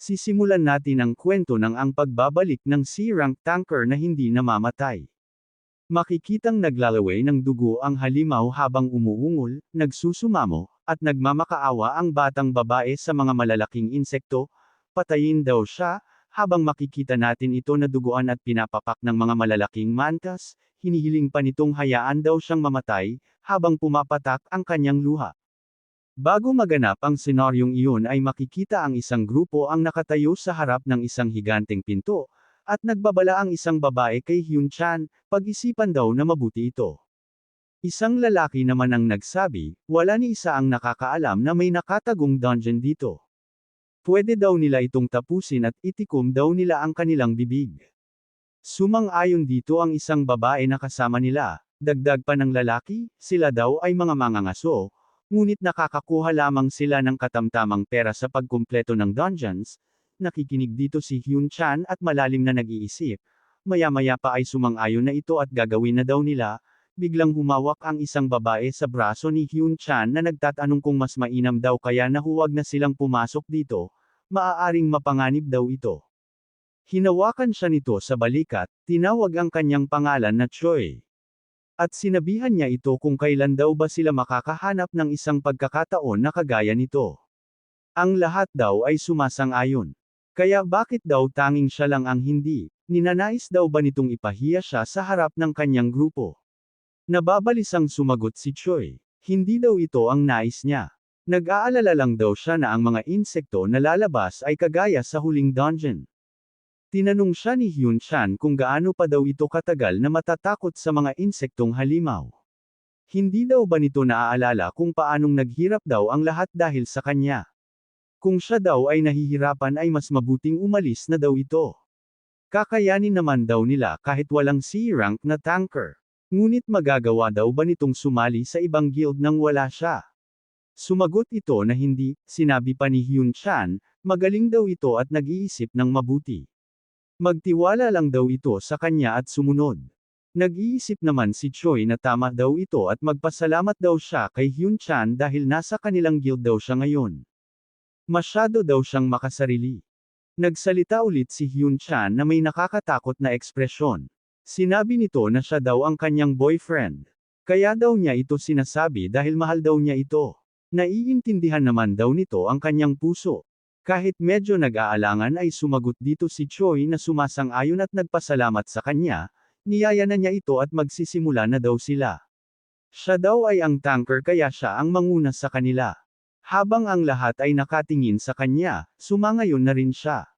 Sisimulan natin ang kwento ng ang pagbabalik ng C-rank tanker na hindi namamatay. Makikitang naglalaway ng dugo ang halimaw habang umuungol, nagsusumamo, at nagmamakaawa ang batang babae sa mga malalaking insekto. Patayin daw siya, habang makikita natin ito na duguan at pinapapak ng mga malalaking mantas, hinihiling pa nitong hayaan daw siyang mamatay, habang pumapatak ang kanyang luha. Bago maganap ang senaryong iyon ay makikita ang isang grupo ang nakatayo sa harap ng isang higanteng pinto, at nagbabala ang isang babae kay Hyun-chan, pag-isipan daw na mabuti ito. Isang lalaki naman ang nagsabi, wala ni isa ang nakakaalam na may nakatagong dungeon dito. Pwede daw nila itong tapusin at itikom daw nila ang kanilang bibig. Sumang-ayon dito ang isang babae na kasama nila, dagdag pa ng lalaki, sila daw ay mga mangangaso, ngunit nakakakuha lamang sila ng katamtamang pera sa pagkumpleto ng dungeons. Nakikinig dito si Hyun-chan at malalim na nag-iisip. Maya-maya pa ay sumang-ayon na ito at gagawin na daw nila. Biglang humawak ang isang babae sa braso ni Hyun-chan na nagtatanong kung mas mainam daw kaya na huwag na silang pumasok dito. Maaaring mapanganib daw ito. Hinawakan siya nito sa balikat, tinawag ang kanyang pangalan na Choi. At sinabihan niya ito kung kailan daw ba sila makakahanap ng isang pagkakataon na kagaya nito. Ang lahat daw ay sumasang-ayon. Kaya bakit daw tanging siya lang ang hindi? Ninanais daw ba nitong ipahiya siya sa harap ng kanyang grupo? Nababalisang sumagot si Choi. Hindi daw ito ang nais niya. Nag-aalala lang daw siya na ang mga insekto na lalabas ay kagaya sa huling dungeon. Tinanong siya ni Hyun-chan kung gaano pa daw ito katagal na matatakot sa mga insektong halimaw. Hindi daw ba nito naaalala kung paanong naghirap daw ang lahat dahil sa kanya? Kung siya daw ay nahihirapan ay mas mabuting umalis na daw ito. Kakayanin naman daw nila kahit walang C-rank na tanker. Ngunit magagawa daw ba nitong sumali sa ibang guild nang wala siya? Sumagot ito na hindi, sinabi pa ni Hyun-chan, magaling daw ito at nag-iisip ng mabuti. Magtiwala lang daw ito sa kanya at sumunod. Nag-iisip naman si Choi na tama daw ito at magpasalamat daw siya kay Hyun-chan dahil nasa kanilang guild daw siya ngayon. Masyado daw siyang makasarili. Nagsalita ulit si Hyun-chan na may nakakatakot na ekspresyon. Sinabi nito na siya daw ang kanyang boyfriend. Kaya daw niya ito sinasabi dahil mahal daw niya ito. Naiintindihan naman daw nito ang kanyang puso. Kahit medyo nag-aalangan ay sumagot dito si Choi na sumasang-ayon at nagpasalamat sa kanya, niyaya na niya ito at magsisimula na daw sila. Siya daw ay ang tanker kaya siya ang manguna sa kanila. Habang ang lahat ay nakatingin sa kanya, sumangayon na rin siya.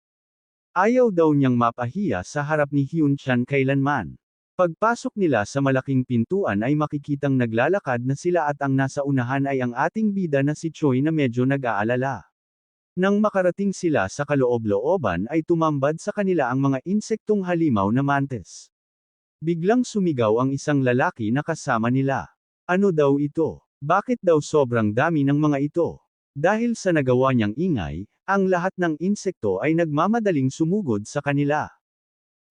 Ayaw daw niyang mapahiya sa harap ni Hyun-chan kailanman. Pagpasok nila sa malaking pintuan ay makikitang naglalakad na sila at ang nasa unahan ay ang ating bida na si Choi na medyo nag-aalala. Nang makarating sila sa kaloob-looban ay tumambad sa kanila ang mga insektong halimaw na mantis. Biglang sumigaw ang isang lalaki na kasama nila. Ano daw ito? Bakit daw sobrang dami ng mga ito? Dahil sa nagawa niyang ingay, ang lahat ng insekto ay nagmamadaling sumugod sa kanila.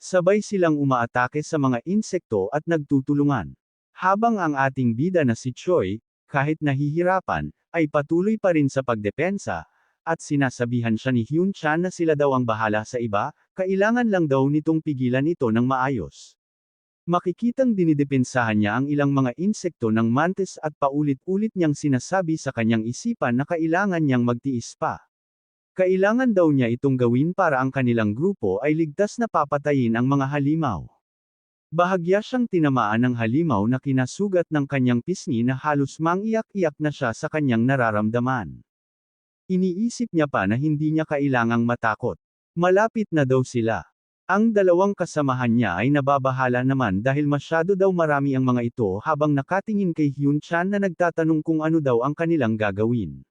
Sabay silang umaatake sa mga insekto at nagtutulungan. Habang ang ating bida na si Choi, kahit nahihirapan, ay patuloy pa rin sa pagdepensa, at sinasabihan siya ni Hyun-chan na sila daw ang bahala sa iba, kailangan lang daw nitong pigilan ito ng maayos. Makikitang dinidepensahan niya ang ilang mga insekto ng mantis at paulit-ulit niyang sinasabi sa kanyang isipan na kailangan niyang magtiis pa. Kailangan daw niya itong gawin para ang kanilang grupo ay ligtas na papatayin ang mga halimaw. Bahagya siyang tinamaan ng halimaw na kinasugat ng kanyang pisngi na halos mangiyak-iyak na siya sa kanyang nararamdaman. Iniisip niya pa na hindi niya kailangang matakot. Malapit na daw sila. Ang dalawang kasamahan niya ay nababahala naman dahil masyado daw marami ang mga ito habang nakatingin kay Hyun-chan na nagtatanong kung ano daw ang kanilang gagawin.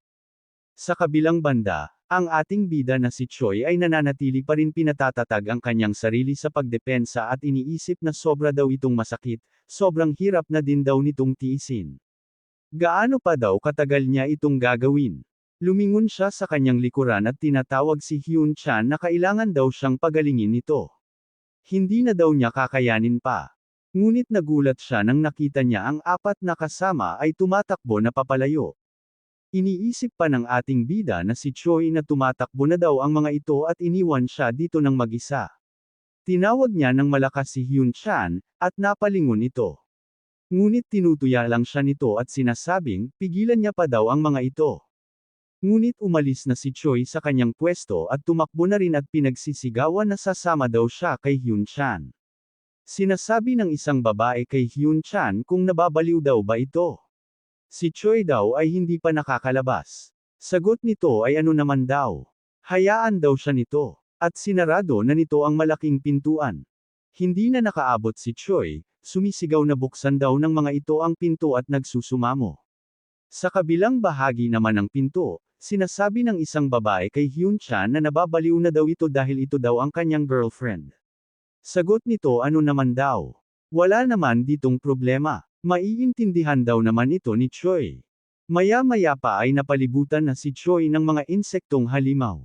Sa kabilang banda, ang ating bida na si Choi ay nananatili pa rin pinatatatag ang kanyang sarili sa pagdepensa at iniisip na sobra daw itong masakit, sobrang hirap na din daw nitong tiisin. Gaano pa daw katagal niya itong gagawin? Lumingon siya sa kanyang likuran at tinatawag si Hyun-chan na kailangan daw siyang pagalingin nito. Hindi na daw niya kakayanin pa. Ngunit nagulat siya nang nakita niya ang apat na kasama ay tumatakbo na papalayo. Iniisip pa ng ating bida na si Choi na tumatakbo na daw ang mga ito at iniwan siya dito ng mag-isa. Tinawag niya ng malakas si Hyun Chan, at napalingon ito. Ngunit tinutuya lang siya nito at sinasabing, pigilan niya pa daw ang mga ito. Ngunit umalis na si Choi sa kanyang pwesto at tumakbo na rin at pinagsisigawan na sasama daw siya kay Hyun Chan. Sinasabi ng isang babae kay Hyun Chan kung nababaliw daw ba ito. Si Choi daw ay hindi pa nakakalabas. Sagot nito ay ano naman daw. Hayaan daw siya nito. At sinarado na nito ang malaking pintuan. Hindi na nakaabot si Choi, sumisigaw na buksan daw ng mga ito ang pinto at nagsusumamo. Sa kabilang bahagi naman ng pinto, sinasabi ng isang babae kay Hyun Chan na nababaliw na daw ito dahil ito daw ang kanyang girlfriend. Sagot nito ano naman daw. Wala naman ditong problema. Maiintindihan daw naman ito ni Choi. Maya-maya pa ay napalibutan na si Choi ng mga insektong halimaw.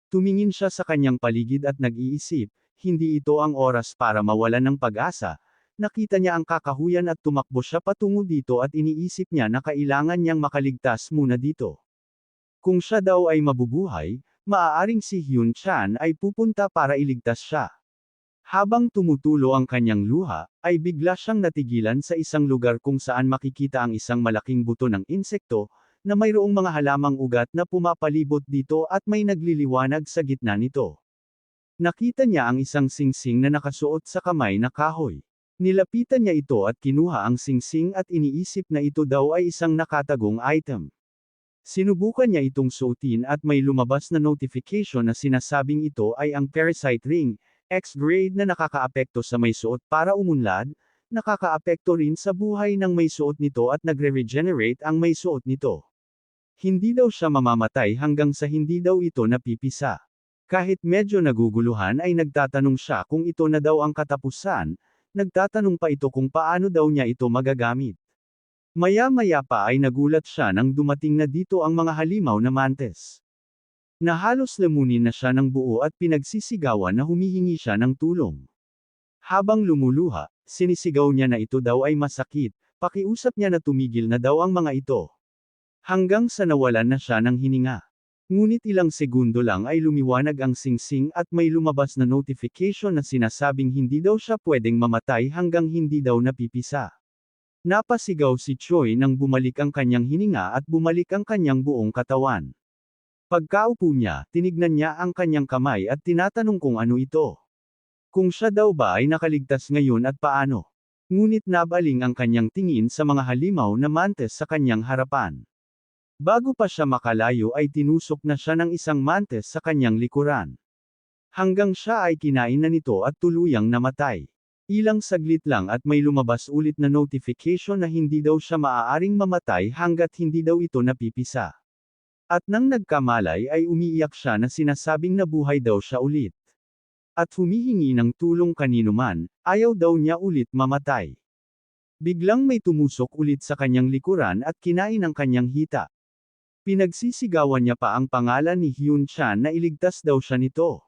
Tumingin siya sa kanyang paligid at nag-iisip, hindi ito ang oras para mawalan ng pag-asa. Nakita niya ang kakahuyan at tumakbo siya patungo dito at iniisip niya na kailangan niyang makaligtas muna dito. Kung siya daw ay mabubuhay, maaaring si Hyun Chan ay pupunta para iligtas siya. Habang tumutulo ang kanyang luha, ay bigla siyang natigilan sa isang lugar kung saan makikita ang isang malaking buto ng insekto, na mayroong mga halamang ugat na pumapalibot dito at may nagliliwanag sa gitna nito. Nakita niya ang isang singsing na nakasuot sa kamay na kahoy. Nilapitan niya ito at kinuha ang singsing at iniisip na ito daw ay isang nakatagong item. Sinubukan niya itong suotin at may lumabas na notification na sinasabing ito ay ang parasite ring, X-grade na nakakaapekto sa may suot para umunlad, nakakaapekto rin sa buhay ng may suot nito at nagre-regenerate ang may suot nito. Hindi daw siya mamamatay hanggang sa hindi daw ito napipisa. Kahit medyo naguguluhan ay nagtatanong siya kung ito na daw ang katapusan, nagtatanong pa ito kung paano daw niya ito magagamit. Maya-maya pa ay nagulat siya nang dumating na dito ang mga halimaw na mantis. Na halos lamunin na siya ng buo at pinagsisigawan na humihingi siya ng tulong. Habang lumuluha, sinisigaw niya na ito daw ay masakit, pakiusap niya na tumigil na daw ang mga ito. Hanggang sa nawalan na siya ng hininga. Ngunit ilang segundo lang ay lumiwanag ang singsing at may lumabas na notification na sinasabing hindi daw siya pwedeng mamatay hanggang hindi daw napipisa. Napasigaw si Choi nang bumalik ang kanyang hininga at bumalik ang kanyang buong katawan. Pagkaupo niya, tinignan niya ang kanyang kamay at tinatanong kung ano ito. Kung siya daw ba ay nakaligtas ngayon at paano. Ngunit nabaling ang kanyang tingin sa mga halimaw na mantis sa kanyang harapan. Bago pa siya makalayo ay tinusok na siya ng isang mantis sa kanyang likuran. Hanggang siya ay kinain na nito at tuluyang namatay. Ilang saglit lang at may lumabas ulit na notification na hindi daw siya maaaring mamatay hanggat hindi daw ito napipisa. At nang nagkamalay ay umiiyak siya na sinasabing nabuhay daw siya ulit. At humihingi ng tulong kanino man, ayaw daw niya ulit mamatay. Biglang may tumusok ulit sa kanyang likuran at kinain ang kanyang hita. Pinagsisigawan niya pa ang pangalan ni Hyun Chan na iligtas daw siya nito.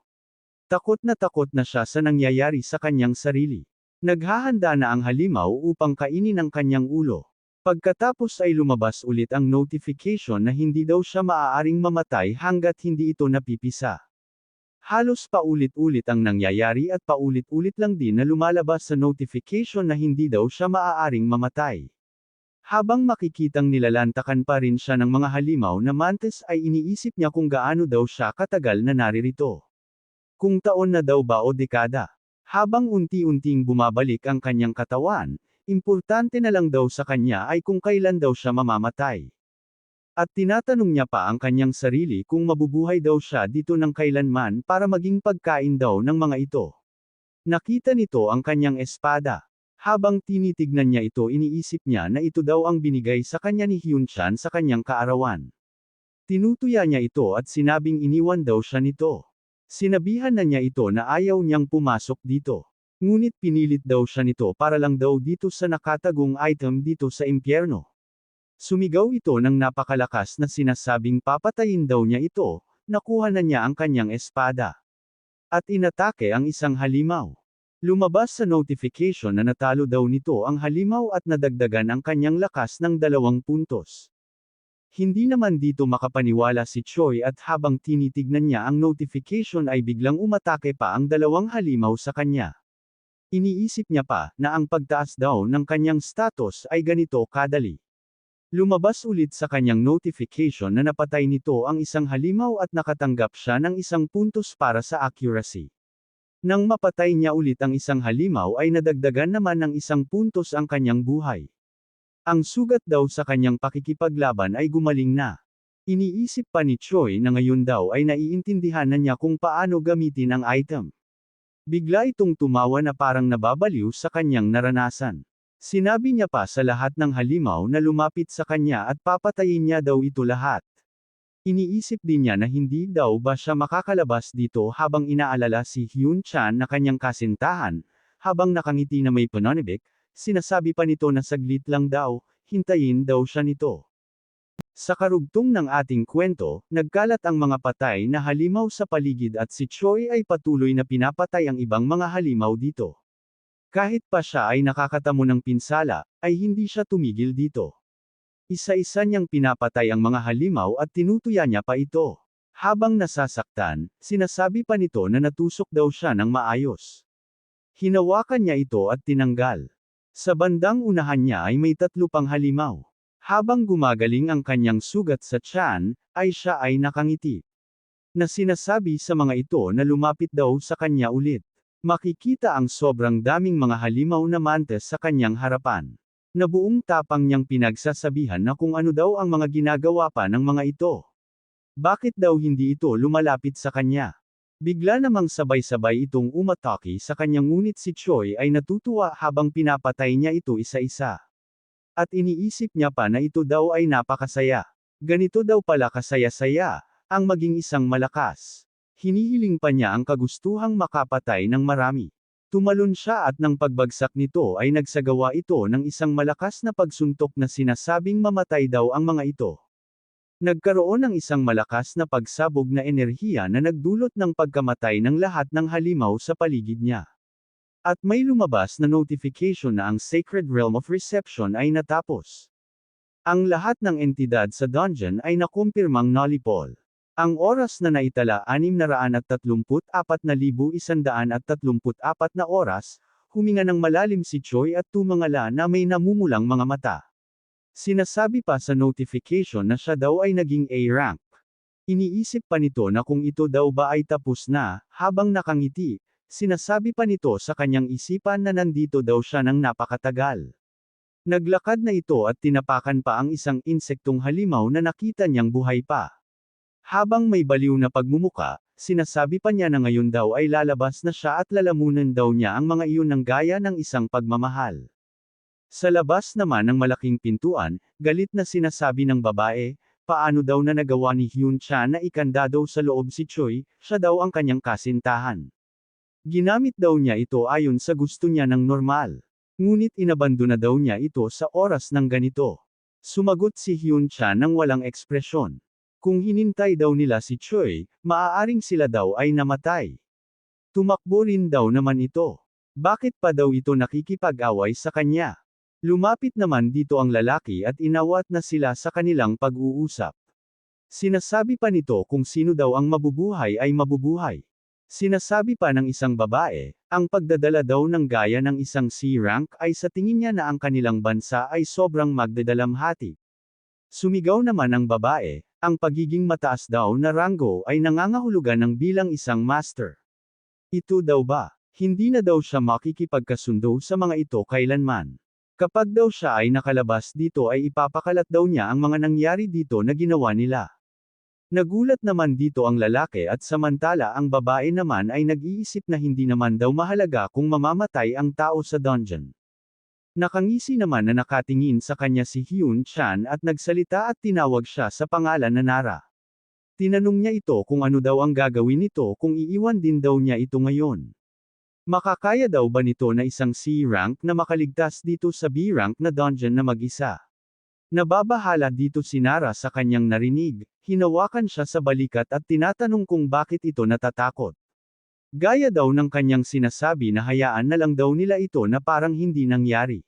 Takot na siya sa nangyayari sa kanyang sarili. Naghahanda na ang halimaw upang kainin ang kanyang ulo. Pagkatapos ay lumabas ulit ang notification na hindi daw siya maaaring mamatay hanggat hindi ito napipisa. Halos paulit-ulit ang nangyayari at paulit-ulit lang din na lumalabas sa notification na hindi daw siya maaaring mamatay. Habang makikitang nilalantakan pa rin siya ng mga halimaw na mantis ay iniisip niya kung gaano daw siya katagal na naririto. Kung taon na daw ba o dekada. Habang unti-unting bumabalik ang kanyang katawan, importante na lang daw sa kanya ay kung kailan daw siya mamamatay. At tinatanong niya pa ang kanyang sarili kung mabubuhay daw siya dito ng kailanman para maging pagkain daw ng mga ito. Nakita nito ang kanyang espada. Habang tinitignan niya ito iniisip niya na ito daw ang binigay sa kanya ni Hyun Chan sa kanyang kaarawan. Tinutuya niya ito at sinabing iniwan daw siya nito. Sinabihan na niya ito na ayaw niyang pumasok dito. Ngunit pinilit daw siya nito para lang daw dito sa nakatagong item dito sa impyerno. Sumigaw ito ng napakalakas na sinasabing papatayin daw niya ito, nakuha na niya ang kanyang espada. At inatake ang isang halimaw. Lumabas sa notification na natalo daw nito ang halimaw at nadagdagan ang kanyang lakas ng 2 puntos. Hindi naman dito makapaniwala si Choi at habang tinitignan niya ang notification ay biglang umatake pa ang dalawang halimaw sa kanya. Iniisip niya pa, na ang pagtaas daw ng kanyang status ay ganito kadali. Lumabas ulit sa kanyang notification na napatay nito ang isang halimaw at nakatanggap siya ng 1 puntos para sa accuracy. Nang mapatay niya ulit ang isang halimaw ay nadagdagan naman ng 1 puntos ang kanyang buhay. Ang sugat daw sa kanyang pakikipaglaban ay gumaling na. Iniisip pa ni Choi na ngayon daw ay naiintindihan na niya kung paano gamitin ang item. Bigla itong tumawa na parang nababaliw sa kanyang naranasan. Sinabi niya pa sa lahat ng halimaw na lumapit sa kanya at papatayin niya daw ito lahat. Iniisip din niya na hindi daw ba siya makakalabas dito habang inaalala si Hyun Chan na kanyang kasintahan, habang nakangiti na may pananibik, sinasabi pa nito na saglit lang daw, hintayin daw siya nito. Sa karugtong ng ating kwento, nagkalat ang mga patay na halimaw sa paligid at si Choi ay patuloy na pinapatay ang ibang mga halimaw dito. Kahit pa siya ay nakakatamo ng pinsala, ay hindi siya tumigil dito. Isa-isa niyang pinapatay ang mga halimaw at tinutuya niya pa ito. Habang nasasaktan, sinasabi pa nito na natusok daw siya ng maayos. Hinawakan niya ito at tinanggal. Sa bandang unahan niya ay may 3 pang halimaw. Habang gumagaling ang kanyang sugat sa tiyan, ay siya ay nakangiti. Na sinasabi sa mga ito na lumapit daw sa kanya ulit. Makikita ang sobrang daming mga halimaw na mantes sa kanyang harapan. Na buong tapang niyang pinagsasabihan na kung ano daw ang mga ginagawa pa ng mga ito. Bakit daw hindi ito lumalapit sa kanya? Bigla namang sabay-sabay itong umatake sa kanya ngunit si Choi ay natutuwa habang pinapatay niya ito isa-isa. At iniisip niya pa na ito daw ay napakasaya. Ganito daw pala kasaya-saya, ang maging isang malakas. Hinihiling pa niya ang kagustuhang makapatay ng marami. Tumalon siya at nang pagbagsak nito ay nagsagawa ito ng isang malakas na pagsuntok na sinasabing mamatay daw ang mga ito. Nagkaroon ng isang malakas na pagsabog na enerhiya na nagdulot ng pagkamatay ng lahat ng halimaw sa paligid niya. At may lumabas na notification na ang Sacred Realm of Reception ay natapos. Ang lahat ng entidad sa dungeon ay nakumpirmang nullipol. Ang oras na naitala 634,134 na oras, huminga ng malalim si Choi at tumangala na may namumulang mga mata. Sinasabi pa sa notification na siya daw ay naging A rank. Iniisip pa nito na kung ito daw ba ay tapos na, habang nakangiti. Sinasabi pa nito sa kanyang isipan na nandito daw siya ng napakatagal. Naglakad na ito at tinapakan pa ang isang insektong halimaw na nakita niyang buhay pa. Habang may baliw na pagmumuka, sinasabi pa niya na ngayon daw ay lalabas na siya at lalamunan daw niya ang mga iyon ng gaya ng isang pagmamahal. Sa labas naman ng malaking pintuan, galit na sinasabi ng babae, paano daw na nagawa ni Hyun Chan na ikanda daw sa loob si Choi, siya daw ang kanyang kasintahan. Ginamit daw niya ito ayon sa gusto niya ng normal. Ngunit inabandona daw niya ito sa oras ng ganito. Sumagot si Hyun Chan ng walang ekspresyon. Kung hinintay daw nila si Choi, maaaring sila daw ay namatay. Tumakbo rin daw naman ito. Bakit pa daw ito nakikipag-away sa kanya? Lumapit naman dito ang lalaki at inawat na sila sa kanilang pag-uusap. Sinasabi pa nito kung sino daw ang mabubuhay ay mabubuhay. Sinasabi pa ng isang babae, ang pagdadala daw ng gaya ng isang C-rank ay sa tingin niya na ang kanilang bansa ay sobrang magdadalamhati. Sumigaw naman ang babae, ang pagiging mataas daw na ranggo ay nangangahulugan ng bilang isang master. Ito daw ba, hindi na daw siya makikipagkasundo sa mga ito kailanman. Kapag daw siya ay nakalabas dito ay ipapakalat daw niya ang mga nangyari dito na ginawa nila. Nagulat naman dito ang lalaki at samantala ang babae naman ay nag-iisip na hindi naman daw mahalaga kung mamamatay ang tao sa dungeon. Nakangisi naman na nakatingin sa kanya si Hyun Chan at nagsalita at tinawag siya sa pangalan na Nara. Tinanong niya ito kung ano daw ang gagawin nito kung iiwan din daw niya ito ngayon. Makakaya daw ba nito na isang C-rank na makaligtas dito sa B-rank na dungeon na mag-isa? Nababahala dito si Nara sa kanyang narinig, hinawakan siya sa balikat at tinatanong kung bakit ito natatakot. Gaya daw ng kanyang sinasabi na hayaan na lang daw nila ito na parang hindi nangyari.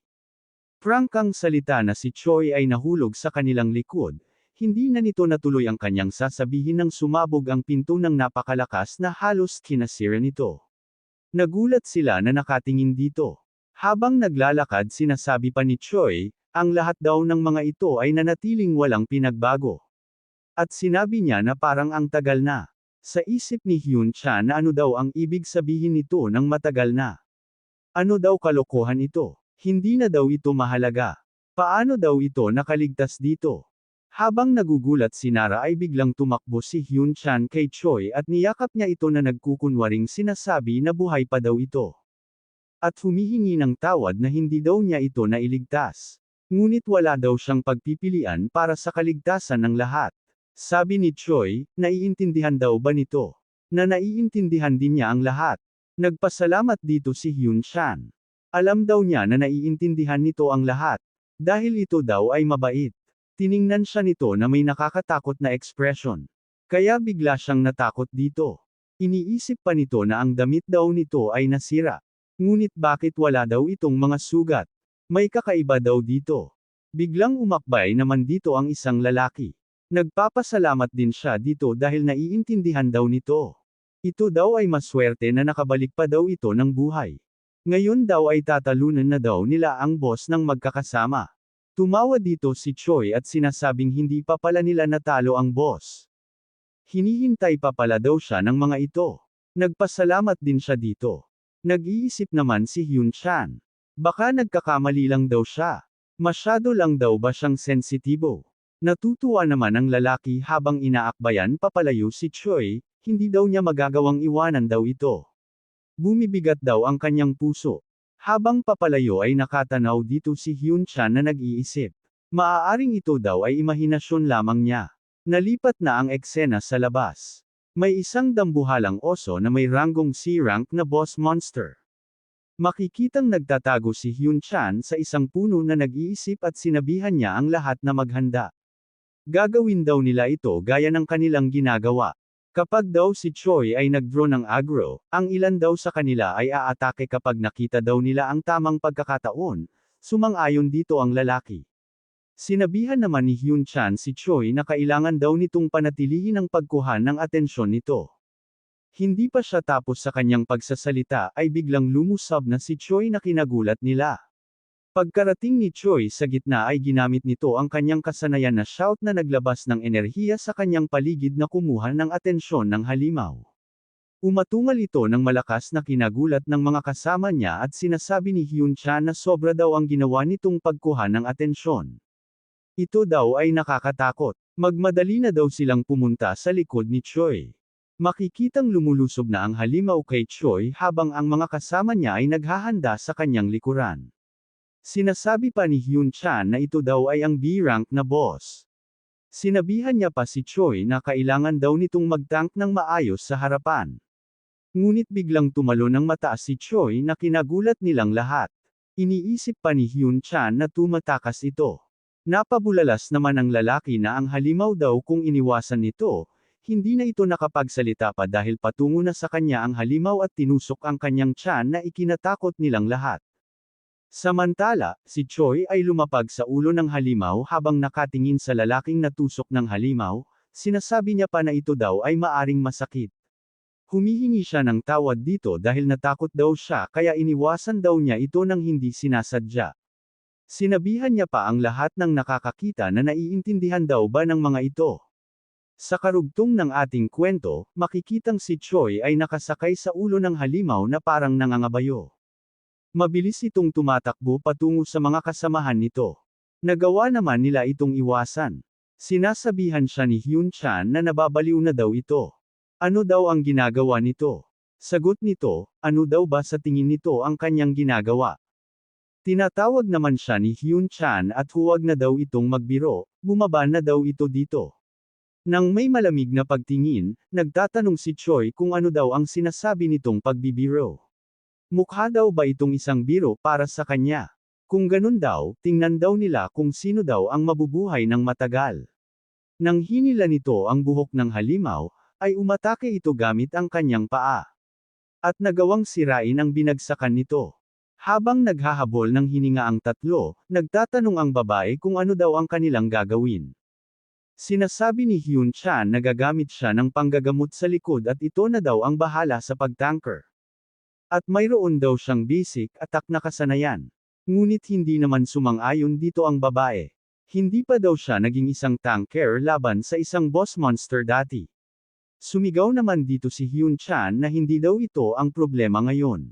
Prangkang salita na si Choi ay nahulog sa kanilang likod, hindi na nito natuloy ang kanyang sasabihin nang sumabog ang pinto ng napakalakas na halos kinasira nito. Nagulat sila na nakatingin dito. Habang naglalakad sinasabi pa ni Choi, ang lahat daw ng mga ito ay nanatiling walang pinagbago. At sinabi niya na parang ang tagal na. Sa isip ni Hyun Chan na ano daw ang ibig sabihin nito ng matagal na. Ano daw kalokohan ito? Hindi na daw ito mahalaga. Paano daw ito nakaligtas dito? Habang nagugulat si Nara ay biglang tumakbo si Hyun Chan kay Choi at niyakap niya ito na nagkukunwaring sinasabi na buhay pa daw ito. At humihingi ng tawad na hindi daw niya ito nailigtas. Ngunit wala daw siyang pagpipilian para sa kaligtasan ng lahat. Sabi ni Choi, naiintindihan daw ba nito? Na naiintindihan din niya ang lahat. Nagpasalamat dito si Hyun Chan. Alam daw niya na naiintindihan nito ang lahat. Dahil ito daw ay mabait. Tiningnan siya nito na may nakakatakot na ekspresyon. Kaya bigla siyang natakot dito. Iniisip pa nito na ang damit daw nito ay nasira. Ngunit bakit wala daw itong mga sugat? May kakaiba daw dito. Biglang umakbay naman dito ang isang lalaki. Nagpapasalamat din siya dito dahil naiintindihan daw nito. Ito daw ay maswerte na nakabalik pa daw ito ng buhay. Ngayon daw ay tatalunan na daw nila ang boss ng magkakasama. Tumawa dito si Choi at sinasabing hindi pa pala nila natalo ang boss. Hinihintay pa pala daw siya ng mga ito. Nagpasalamat din siya dito. Nag-iisip naman si Hyun Chan. Baka nagkakamali lang daw siya. Masyado lang daw ba siyang sensitibo? Natutuwa naman ang lalaki habang inaakbayan papalayo si Choi. Hindi daw niya magagawang iwanan daw ito. Bumibigat daw ang kanyang puso. Habang papalayo ay nakatanaw dito si Hyun Chan na nag-iisip. Maaaring ito daw ay imahinasyon lamang niya. Nalipat na ang eksena sa labas. May isang dambuhalang oso na may ranggong C-rank na boss monster. Makikitang nagtatago si Hyun Chan sa isang puno na nag-iisip at sinabihan niya ang lahat na maghanda. Gagawin daw nila ito gaya ng kanilang ginagawa. Kapag daw si Choi ay nag-draw ng aggro, ang ilan daw sa kanila ay aatake kapag nakita daw nila ang tamang pagkakataon. Sumang-ayon dito ang lalaki. Sinabihan naman ni Hyun Chan si Choi na kailangan daw nitong panatilihin ang pagkuha ng atensyon nito. Hindi pa siya tapos sa kanyang pagsasalita ay biglang lumusab na si Choi na kinagulat nila. Pagkarating ni Choi sa gitna ay ginamit nito ang kanyang kasanayan na shout na naglabas ng enerhiya sa kanyang paligid na kumuha ng atensyon ng halimaw. Umatungal ito ng malakas na kinagulat ng mga kasama niya at sinasabi ni Hyun Chan na sobra daw ang ginawa nitong pagkuha ng atensyon. Ito daw ay nakakatakot. Magmadali na daw silang pumunta sa likod ni Choi. Makikitang lumulusob na ang halimaw kay Choi habang ang mga kasama niya ay naghahanda sa kanyang likuran. Sinasabi pa ni Hyun Chan na ito daw ay ang B-rank na boss. Sinabihan niya pa si Choi na kailangan daw nitong mag-tank ng maayos sa harapan. Ngunit biglang tumalo ng mataas si Choi na kinagulat nilang lahat. Iniisip pa ni Hyun Chan na tumatakas ito. Napabulalas naman ang lalaki na ang halimaw daw kung iniwasan nito, hindi na ito nakapagsalita pa dahil patungo na sa kanya ang halimaw at tinusok ang kanyang tiyan na ikinatakot nilang lahat. Samantala, si Choi ay lumapag sa ulo ng halimaw habang nakatingin sa lalaking natusok ng halimaw, sinasabi niya pa na ito daw ay maaring masakit. Humihingi siya ng tawad dito dahil natakot daw siya kaya iniwasan daw niya ito nang hindi sinasadya. Sinabihan niya pa ang lahat ng nakakakita na naiintindihan daw ba ng mga ito. Sa karugtong ng ating kwento, makikitang si Choi ay nakasakay sa ulo ng halimaw na parang nangangabayo. Mabilis itong tumatakbo patungo sa mga kasamahan nito. Nagawa naman nila itong iwasan. Sinasabihan siya ni Hyun Chan na nababaliw na daw ito. Ano daw ang ginagawa nito? Sagot nito, ano daw ba sa tingin nito ang kanyang ginagawa? Tinatawag naman siya ni Hyun Chan at huwag na daw itong magbiro, bumaba na daw ito dito. Nang may malamig na pagtingin, nagtatanong si Choi kung ano daw ang sinasabi nitong pagbibiro. Mukha daw ba itong isang biro para sa kanya? Kung ganun daw, tingnan daw nila kung sino daw ang mabubuhay ng matagal. Nang hinila nito ang buhok ng halimaw, ay umatake ito gamit ang kanyang paa. At nagawang sirain ang binagsakan nito. Habang naghahabol ng hininga ang tatlo, nagtatanong ang babae kung ano daw ang kanilang gagawin. Sinasabi ni Hyun Chan na gagamit siya ng panggagamot sa likod at ito na daw ang bahala sa pagtanker. At mayroon daw siyang basic attack na kasanayan. Ngunit hindi naman sumang-ayon dito ang babae. Hindi pa daw siya naging isang tanker laban sa isang boss monster dati. Sumigaw naman dito si Hyun Chan na hindi daw ito ang problema ngayon.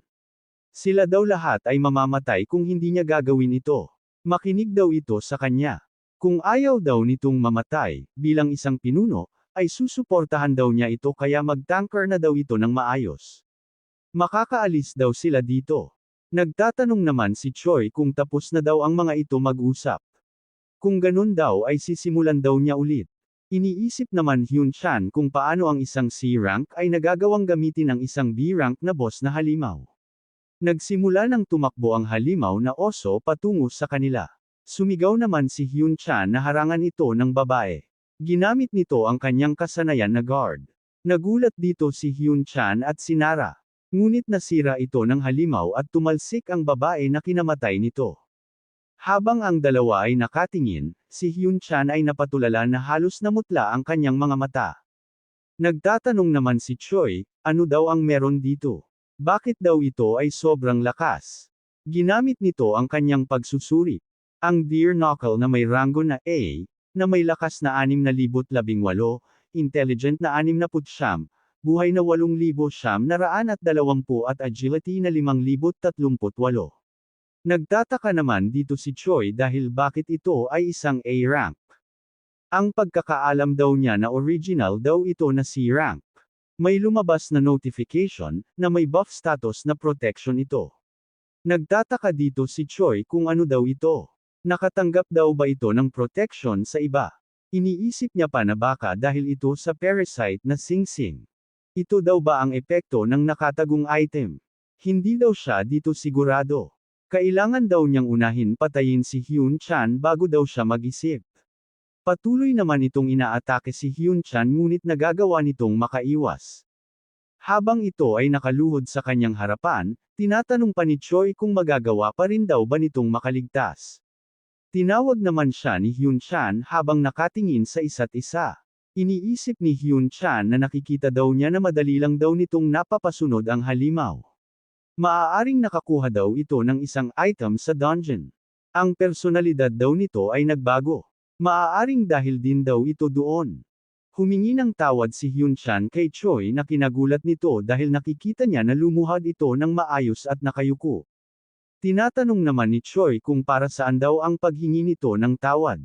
Sila daw lahat ay mamamatay kung hindi niya gagawin ito. Makinig daw ito sa kanya. Kung ayaw daw nitong mamatay, bilang isang pinuno, ay susuportahan daw niya ito kaya mag-tanker na daw ito ng maayos. Makakaalis daw sila dito. Nagtatanong naman si Choi kung tapos na daw ang mga ito mag-usap. Kung ganun daw ay sisimulan daw niya ulit. Iniisip naman Hyun Chan kung paano ang isang C-rank ay nagagawang gamitin ng isang B-rank na boss na halimaw. Nagsimula nang tumakbo ang halimaw na oso patungo sa kanila. Sumigaw naman si Hyun Chan na harangan ito ng babae. Ginamit nito ang kanyang kasanayan na guard. Nagulat dito si Hyun Chan at si Nara. Ngunit nasira ito ng halimaw at tumalsik ang babae na kinamatay nito. Habang ang dalawa ay nakatingin, si Hyun Chan ay napatulala na halos namutla ang kanyang mga mata. Nagtatanong naman si Choi, ano daw ang meron dito? Bakit daw ito ay sobrang lakas? Ginamit nito ang kanyang pagsusuri. Ang deer knuckle na may ranggo na A, na may lakas na 6,018, intelligent na 69, buhay na 8,920 at agility na 5,038. Nagtataka naman dito si Choi dahil bakit ito ay isang A-rank. Ang pagkakaalam daw niya na original daw ito na C-rank. May lumabas na notification, na may buff status na protection ito. Nagtataka dito si Choi kung ano daw ito. Nakatanggap daw ba ito ng protection sa iba? Iniisip niya pa na baka dahil ito sa parasite na Sing Sing. Ito daw ba ang epekto ng nakatagong item? Hindi daw siya dito sigurado. Kailangan daw niyang unahin patayin si Hyun Chan bago daw siya mag-isip. Patuloy naman itong inaatake si Hyun Chan ngunit nagagawa nitong makaiwas. Habang ito ay nakaluhod sa kanyang harapan, tinatanong pa ni Choi kung magagawa pa rin daw ba nitong makaligtas. Tinawag naman siya ni Hyun Chan habang nakatingin sa isa't isa. Iniisip ni Hyun Chan na nakikita daw niya na madali lang daw nitong napapasunod ang halimaw. Maaaring nakakuha daw ito ng isang item sa dungeon. Ang personalidad daw nito ay nagbago. Maaaring dahil din daw ito doon. Humingi ng tawad si Hyun Chan kay Choi na kinagulat nito dahil nakikita niya na lumuhad ito ng maayos at nakayuko. Tinatanong naman ni Choi kung para saan daw ang paghingi nito ng tawad.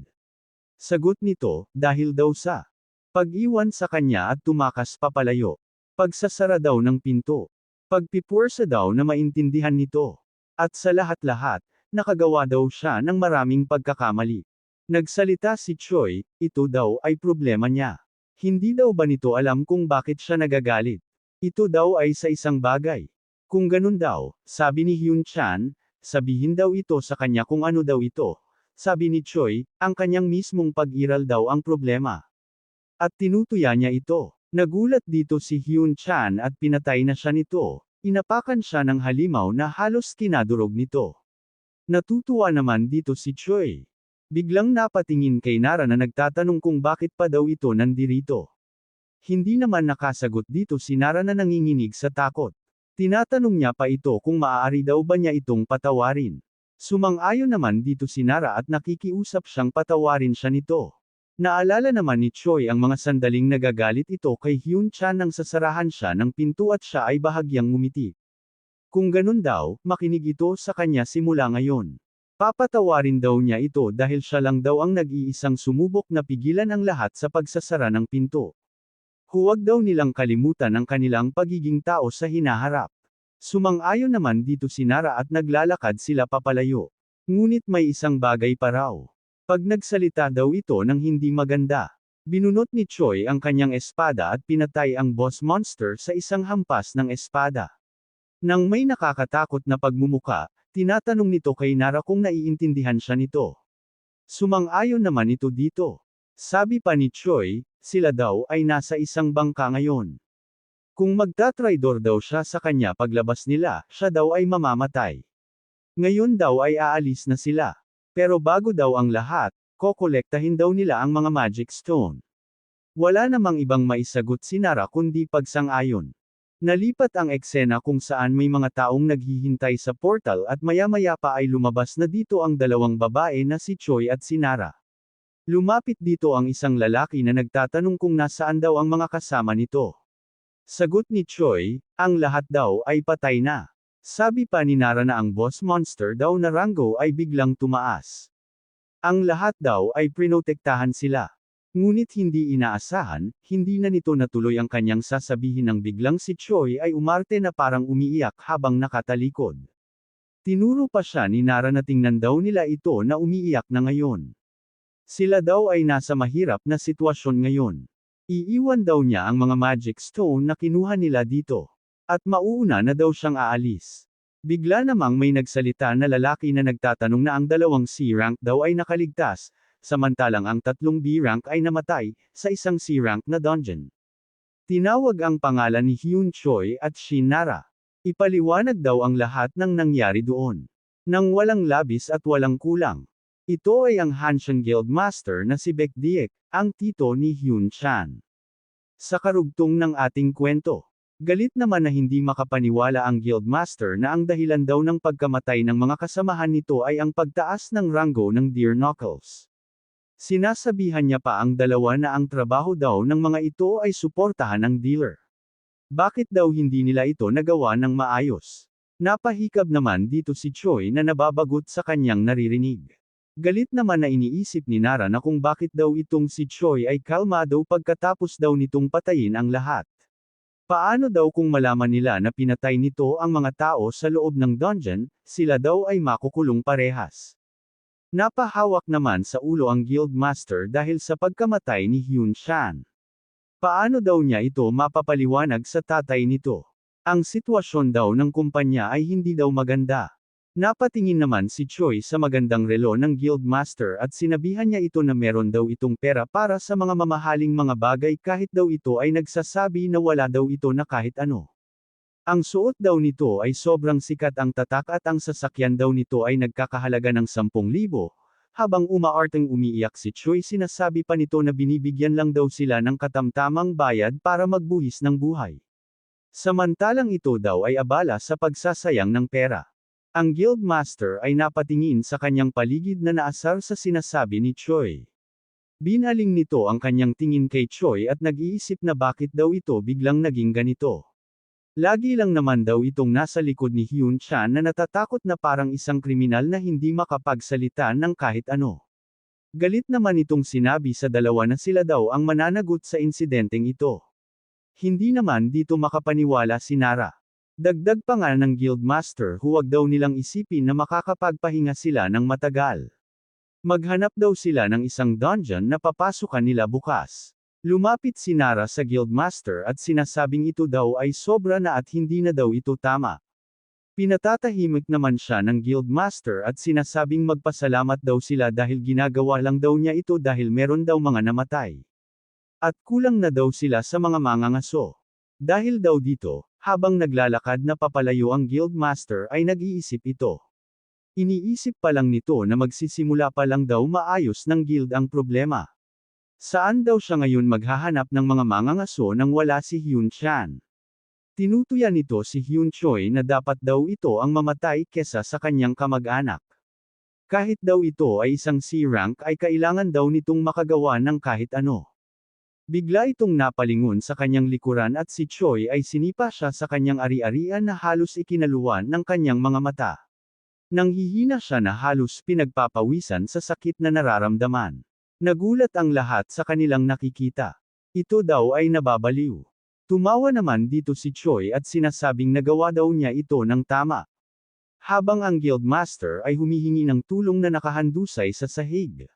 Sagot nito, dahil daw sa pag-iwan sa kanya at tumakas papalayo. Pagsasara daw ng pinto. Pagpipwersa daw na maintindihan nito. At sa lahat-lahat, nakagawa daw siya ng maraming pagkakamali. Nagsalita si Choi, ito daw ay problema niya. Hindi daw ba nito alam kung bakit siya nagagalit? Ito daw ay sa isang bagay. Kung ganun daw, sabi ni Hyun Chan, sabihin daw ito sa kanya kung ano daw ito. Sabi ni Choi, ang kanyang mismong pag-iral daw ang problema. At tinutuya niya ito. Nagulat dito si Hyun Chan at pinatay na siya nito. Inapakan siya ng halimaw na halos kinadurog nito. Natutuwa naman dito si Choi. Biglang napatingin kay Nara na nagtatanong kung bakit pa daw ito nandirito. Hindi naman nakasagot dito si Nara na nanginginig sa takot. Tinatanong niya pa ito kung maaari daw ba niya itong patawarin. Sumang-ayon naman dito si Nara at nakikiusap siyang patawarin siya nito. Naalala naman ni Choi ang mga sandaling nagagalit ito kay Hyun Chan nang sasarahan siya ng pinto at siya ay bahagyang ngumiti. Kung ganun daw, makinig ito sa kanya simula ngayon. Papatawarin daw niya ito dahil siya lang daw ang nag-iisang sumubok na pigilan ang lahat sa pagsasara ng pinto. Huwag daw nilang kalimutan ang kanilang pagiging tao sa hinaharap. Sumang-ayon naman dito si Nara at naglalakad sila papalayo. Ngunit may isang bagay pa raw. Pag nagsalita daw ito ng hindi maganda. Binunot ni Choi ang kanyang espada at pinatay ang boss monster sa isang hampas ng espada. Nang may nakakatakot na pagmumuka, tinatanong nito kay Nara kung naiintindihan siya nito. Sumang-ayon naman ito dito. Sabi pa ni Choi, sila daw ay nasa isang bangka ngayon. Kung magtatraidor daw siya sa kanya paglabas nila, siya daw ay mamamatay. Ngayon daw ay aalis na sila. Pero bago daw ang lahat, kokolektahin daw nila ang mga magic stone. Wala namang ibang maisagot si Nara kundi pagsang-ayon. Nalipat ang eksena kung saan may mga taong naghihintay sa portal at maya-maya pa ay lumabas na dito ang dalawang babae na si Choi at si Nara. Lumapit dito ang isang lalaki na nagtatanong kung nasaan daw ang mga kasama nito. Sagot ni Choi, ang lahat daw ay patay na. Sabi pa ni Nara na ang boss monster daw na Rango ay biglang tumaas. Ang lahat daw ay prinotektahan sila. Ngunit hindi inaasahan, hindi na nito natuloy ang kanyang sasabihin nang biglang si Choi ay umarte na parang umiiyak habang nakatalikod. Tinuro pa siya ni Nara na tingnan daw nila ito na umiiyak na ngayon. Sila daw ay nasa mahirap na sitwasyon ngayon. Iiwan daw niya ang mga magic stone na kinuha nila dito. At mauuna na daw siyang aalis. Bigla namang may nagsalita na lalaki na nagtatanong na ang dalawang C-rank daw ay nakaligtas, samantalang ang tatlong B-rank ay namatay, sa isang C-rank na dungeon. Tinawag ang pangalan ni Hyun Choi at Shin Nara. Ipaliwanag daw ang lahat ng nangyari doon. Nang walang labis at walang kulang. Ito ay ang Hanshin Guild Master na si Baek Diek, ang tito ni Hyun Chan. Sa karugtong ng ating kwento. Galit naman na hindi makapaniwala ang Guildmaster na ang dahilan daw ng pagkamatay ng mga kasamahan nito ay ang pagtaas ng ranggo ng Deer Knuckles. Sinasabihan niya pa ang dalawa na ang trabaho daw ng mga ito ay suportahan ang dealer. Bakit daw hindi nila ito nagawa ng maayos? Napahikab naman dito si Choi na nababagot sa kanyang naririnig. Galit naman na iniisip ni Nara na kung bakit daw itong si Choi ay kalmado pagkatapos daw nitong patayin ang lahat. Paano daw kung malaman nila na pinatay nito ang mga tao sa loob ng dungeon, sila daw ay makukulong parehas. Napahawak naman sa ulo ang Guildmaster dahil sa pagkamatay ni Hyun Chan. Paano daw niya ito mapapaliwanag sa tatay nito? Ang sitwasyon daw ng kumpanya ay hindi daw maganda. Napatingin naman si Choi sa magandang relo ng Guildmaster at sinabihan niya ito na meron daw itong pera para sa mga mamahaling mga bagay kahit daw ito ay nagsasabi na wala daw ito na kahit ano. Ang suot daw nito ay sobrang sikat ang tatak at ang sasakyan daw nito ay nagkakahalaga ng 10,000, habang umaarteng umiiyak si Choi sinasabi pa nito na binibigyan lang daw sila ng katamtamang bayad para magbuhis ng buhay. Samantalang ito daw ay abala sa pagsasayang ng pera. Ang Guildmaster ay napatingin sa kanyang paligid na naasar sa sinasabi ni Choi. Binaling nito ang kanyang tingin kay Choi at nag-iisip na bakit daw ito biglang naging ganito. Lagi lang naman daw itong nasa likod ni Hyun Chan na natatakot na parang isang kriminal na hindi makapagsalita ng kahit ano. Galit naman itong sinabi sa dalawa na sila daw ang mananagot sa insidenteng ito. Hindi naman dito makapaniwala si Nara. Dagdag pa nga ng Guildmaster huwag daw nilang isipin na makakapagpahinga sila ng matagal. Maghanap daw sila ng isang dungeon na papasukan nila bukas. Lumapit si Nara sa Guildmaster at sinasabing ito daw ay sobra na at hindi na daw ito tama. Pinatatahimik naman siya ng Guildmaster at sinasabing magpasalamat daw sila dahil ginagawa lang daw niya ito dahil meron daw mga namatay. At kulang na daw sila sa mga mangangaso. Dahil daw dito, habang naglalakad na papalayo ang Guildmaster ay nag-iisip ito. Iniisip pa lang nito na magsisimula pa lang daw maayos ng guild ang problema. Saan daw siya ngayon maghahanap ng mga mangangaso nang wala si Hyun Chan? Tinutuyan nito si Hyun Choi na dapat daw ito ang mamatay kesa sa kanyang kamag-anak. Kahit daw ito ay isang C-rank ay kailangan daw nitong makagawa ng kahit ano. Bigla itong napalingon sa kanyang likuran at si Choi ay sinipa siya sa kanyang ari-arian na halos ikinaluwan ng kanyang mga mata. Nanghihina siya na halos pinagpapawisan sa sakit na nararamdaman. Nagulat ang lahat sa kanilang nakikita. Ito daw ay nababaliw. Tumawa naman dito si Choi at sinasabing nagawa daw niya ito ng tama. Habang ang Guildmaster ay humihingi ng tulong na nakahandusay sa sahig.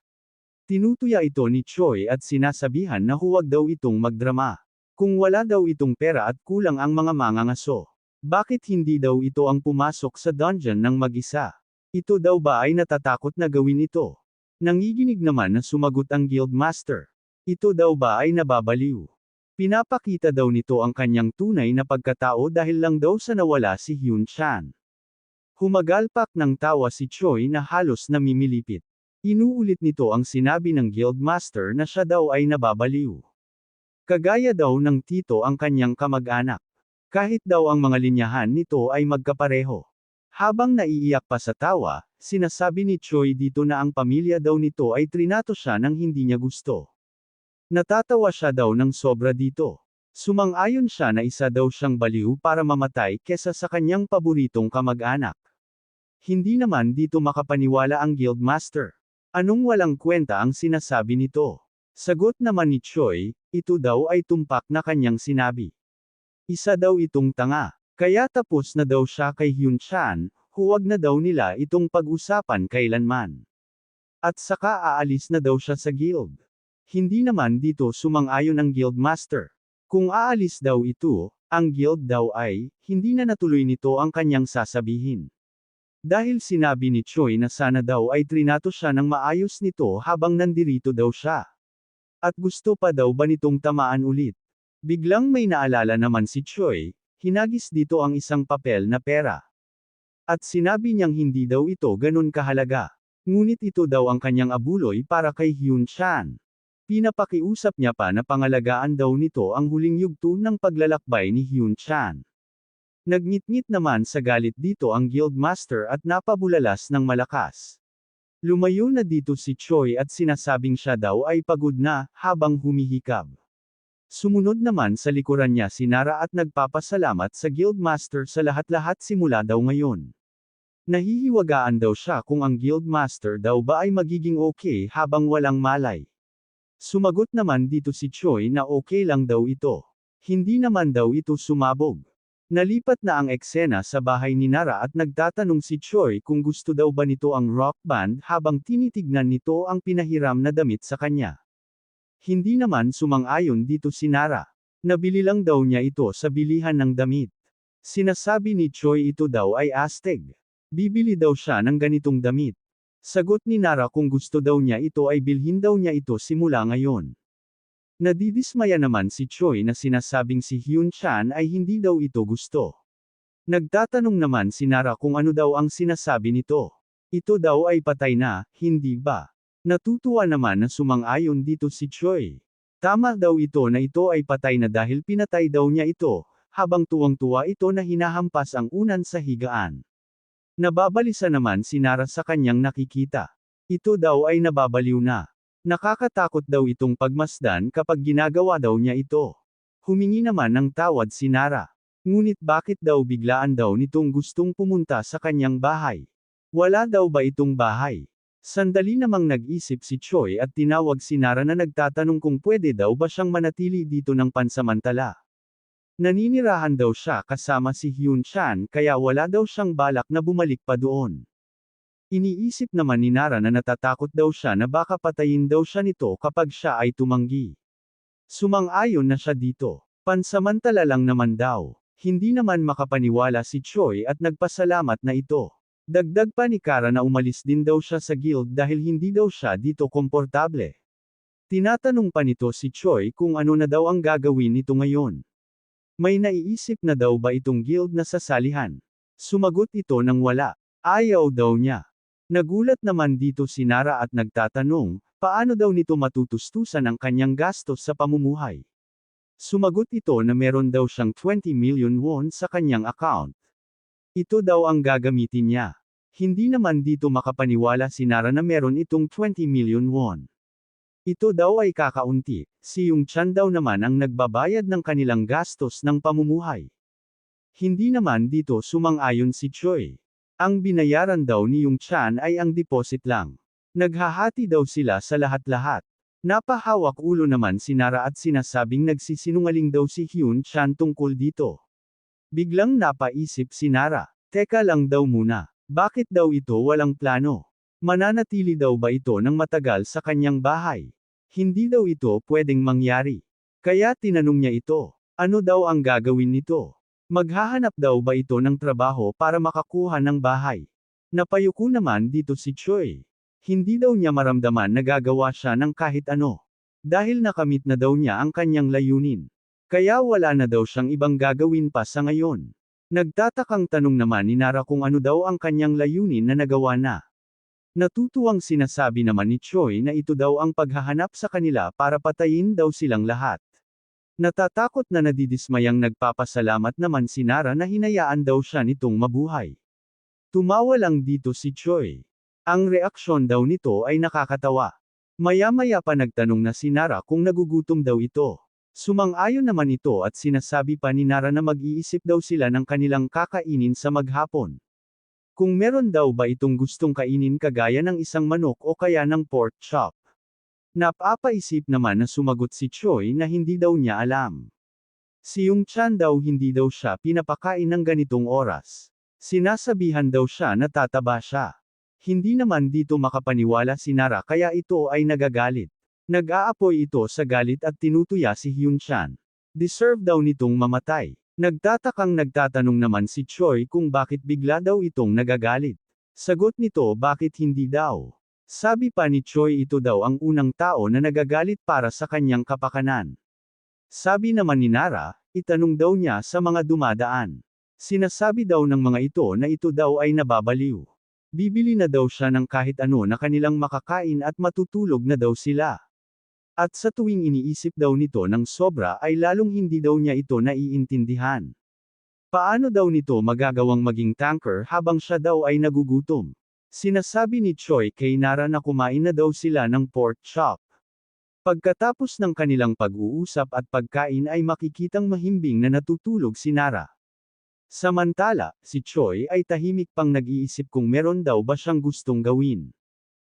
Tinutuya ito ni Choi at sinasabihan na huwag daw itong magdrama. Kung wala daw itong pera at kulang ang mga mangangaso. Bakit hindi daw ito ang pumasok sa dungeon ng mag-isa? Ito daw ba ay natatakot na gawin ito? Nangiginig naman na sumagot ang Guildmaster. Ito daw ba ay nababaliw? Pinapakita daw nito ang kanyang tunay na pagkatao dahil lang daw sa nawala si Hyun Chan. Humagalpak ng tawa si Choi na halos namimilipit. Inuulit nito ang sinabi ng guildmaster na siya daw ay nababaliw. Kagaya daw ng tito ang kanyang kamag-anak. Kahit daw ang mga linyahan nito ay magkapareho. Habang naiiyak pa sa tawa, sinasabi ni Choi dito na ang pamilya daw nito ay trinato siya ng hindi niya gusto. Natatawa siya daw ng sobra dito. Sumang-ayon siya na isa daw siyang baliw para mamatay kesa sa kanyang paboritong kamag-anak. Hindi naman dito makapaniwala ang guildmaster. Anong walang kwenta ang sinasabi nito? Sagot naman ni Choi, ito daw ay tumpak na kanyang sinabi. Isa daw itong tanga. Kaya tapos na daw siya kay Hyun Chan, huwag na daw nila itong pag-usapan kailanman. At saka aalis na daw siya sa guild. Hindi naman dito sumang-ayon ang guildmaster. Kung aalis daw ito, ang guild daw ay, hindi na natuloy nito ang kanyang sasabihin. Dahil sinabi ni Choi na sana daw ay trinato siya ng maayos nito habang nandirito daw siya. At gusto pa daw ba nitong tamaan ulit? Biglang may naalala naman si Choi, hinagis dito ang isang papel na pera. At sinabi niyang hindi daw ito ganun kahalaga. Ngunit ito daw ang kanyang abuloy para kay Hyun Chan. Pinapakiusap niya pa na pangalagaan daw nito ang huling yugto ng paglalakbay ni Hyun Chan. Nagngit-ngit naman sa galit dito ang guildmaster at napabulalas ng malakas. Lumayo na dito si Choi at sinasabing siya daw ay pagod na, habang humihikab. Sumunod naman sa likuran niya si Nara at nagpapasalamat sa guildmaster sa lahat-lahat simula daw ngayon. Nahihiwagaan daw siya kung ang guildmaster daw ba ay magiging okay habang walang malay. Sumagot naman dito si Choi na okay lang daw ito. Hindi naman daw ito sumabog. Nalipat na ang eksena sa bahay ni Nara at nagtatanong si Choi kung gusto daw ba nito ang rock band habang tinitignan nito ang pinahiram na damit sa kanya. Hindi naman sumang-ayon dito si Nara. Nabili lang daw niya ito sa bilihan ng damit. Sinasabi ni Choi ito daw ay astig. Bibili daw siya ng ganitong damit. Sagot ni Nara kung gusto daw niya ito ay bilhin daw niya ito simula ngayon. Nadidismaya naman si Choi na sinasabing si Hyun Chan ay hindi daw ito gusto. Nagtatanong naman si Nara kung ano daw ang sinasabi nito. Ito daw ay patay na, hindi ba? Natutuwa naman na sumang-ayon dito si Choi. Tama daw ito na ito ay patay na dahil pinatay daw niya ito, habang tuwang-tuwa ito na hinahampas ang unan sa higaan. Nababalisa naman si Nara sa kanyang nakikita. Ito daw ay nababaliw na. Nakakatakot daw itong pagmasdan kapag ginagawa daw niya ito. Humingi naman ng tawad si Nara. Ngunit bakit daw biglaan daw nitong gustong pumunta sa kanyang bahay? Wala daw ba itong bahay? Sandali namang nag-isip si Choi at tinawag si Nara na nagtatanong kung pwede daw ba siyang manatili dito ng pansamantala. Naninirahan daw siya kasama si Hyun Chan kaya wala daw siyang balak na bumalik pa doon. Iniisip naman ni Nara na natatakot daw siya na baka patayin daw siya nito kapag siya ay tumanggi. Sumang-ayon na siya dito. Pansamantala lang naman daw. Hindi naman makapaniwala si Choi at nagpasalamat na ito. Dagdag pa ni Kara na umalis din daw siya sa guild dahil hindi daw siya dito komportable. Tinatanong pa nito si Choi kung ano na daw ang gagawin nito ngayon. May naiisip na daw ba itong guild na sasalihan? Sumagot ito ng wala. Ayaw daw niya. Nagulat naman dito si Nara at nagtatanong, paano daw nito matutustusan ang kanyang gastos sa pamumuhay? Sumagot ito na meron daw siyang 20 million won sa kanyang account. Ito daw ang gagamitin niya. Hindi naman dito makapaniwala si Nara na meron itong 20 million won. Ito daw ay kakaunti, si Yung Chan daw naman ang nagbabayad ng kanilang gastos ng pamumuhay. Hindi naman dito sumang-ayon si Choi. Ang binayaran daw ni Yung Chan ay ang deposit lang. Naghahati daw sila sa lahat-lahat. Napahawak ulo naman si Nara at sinasabing nagsisinungaling daw si Hyun Chan tungkol dito. Biglang napaisip si Nara. Teka lang daw muna. Bakit daw ito walang plano? Mananatili daw ba ito ng matagal sa kanyang bahay? Hindi daw ito pwedeng mangyari. Kaya tinanong niya ito. Ano daw ang gagawin nito? Maghahanap daw ba ito ng trabaho para makakuha ng bahay? Napayuko naman dito si Choi. Hindi daw niya maramdaman na gagawa siya ng kahit ano. Dahil nakamit na daw niya ang kanyang layunin. Kaya wala na daw siyang ibang gagawin pa sa ngayon. Nagtatakang tanong naman ni Nara kung ano daw ang kanyang layunin na nagawa na. Natutuwang sinasabi naman ni Choi na ito daw ang paghahanap sa kanila para patayin daw silang lahat. Natatakot na nadidismayang nagpapasalamat naman si Nara na hinayaan daw siya nitong mabuhay. Tumawa lang dito si Choi. Ang reaksyon daw nito ay nakakatawa. Maya-maya pa nagtanong na si Nara kung nagugutom daw ito. Sumang-ayon naman ito at sinasabi pa ni Nara na mag-iisip daw sila ng kanilang kakainin sa maghapon. Kung meron daw ba itong gustong kainin kagaya ng isang manok o kaya ng pork chop. Napapaisip naman na sumagot si Choi na hindi daw niya alam. Si Yung Chan daw hindi daw siya pinapakain ng ganitong oras. Sinasabihan daw siya na tataba siya. Hindi naman dito makapaniwala si Nara kaya ito ay nagagalit. Nag-aapoy ito sa galit at tinutuya si Hyun Chan. Deserve daw nitong mamatay. Nagtatakang nagtatanong naman si Choi kung bakit bigla daw itong nagagalit. Sagot nito bakit hindi daw. Sabi pa ni Choi ito daw ang unang tao na nagagalit para sa kanyang kapakanan. Sabi naman ni Nara, itanong daw niya sa mga dumadaan. Sinasabi daw ng mga ito na ito daw ay nababaliw. Bibili na daw siya ng kahit ano na kanilang makakain at matutulog na daw sila. At sa tuwing iniisip daw nito ng sobra ay lalong hindi daw niya ito naiintindihan. Paano daw nito magagawang maging tanker habang siya daw ay nagugutom? Sinasabi ni Choi kay Nara na kumain na daw sila ng pork chop. Pagkatapos ng kanilang pag-uusap at pagkain ay makikitang mahimbing na natutulog si Nara. Samantala, si Choi ay tahimik pang nag-iisip kung meron daw ba siyang gustong gawin.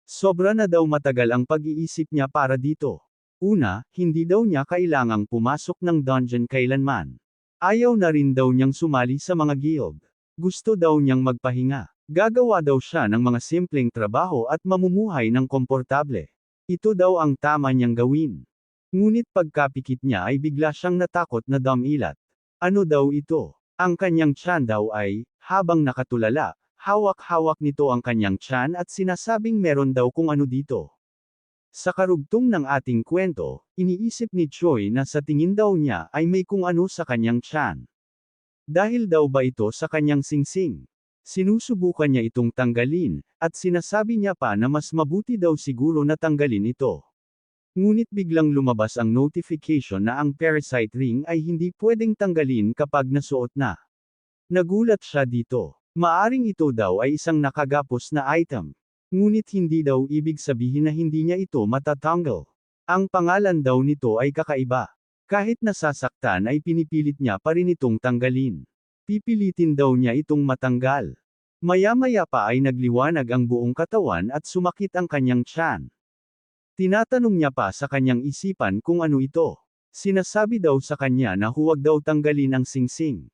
Sobra na daw matagal ang pag-iisip niya para dito. Una, hindi daw niya kailangang pumasok ng dungeon kailanman. Ayaw na rin daw niyang sumali sa mga guild. Gusto daw niyang magpahinga. Gagawa daw siya ng mga simpleng trabaho at mamumuhay ng komportable. Ito daw ang tama niyang gawin. Ngunit pagkapikit niya ay bigla siyang natakot na dumilat. Ano daw ito? Ang kanyang tiyan daw ay, habang nakatulala, hawak-hawak nito ang kanyang tiyan at sinasabing meron daw kung ano dito. Sa karugtong ng ating kwento, iniisip ni Choi na sa tingin daw niya ay may kung ano sa kanyang tiyan. Dahil daw ba ito sa kanyang singsing? Sinusubukan niya itong tanggalin, at sinasabi niya pa na mas mabuti daw siguro na tanggalin ito. Ngunit biglang lumabas ang notification na ang parasite ring ay hindi pwedeng tanggalin kapag nasuot na. Nagulat siya dito. Maaring ito daw ay isang nakagapos na item. Ngunit hindi daw ibig sabihin na hindi niya ito matatanggal. Ang pangalan daw nito ay kakaiba. Kahit nasasaktan ay pinipilit niya pa rin itong tanggalin. Pipilitin daw niya itong matanggal. Maya-maya pa ay nagliwanag ang buong katawan at sumakit ang kanyang tiyan. Tinatanong niya pa sa kanyang isipan kung ano ito. Sinasabi daw sa kanya na huwag daw tanggalin ang singsing.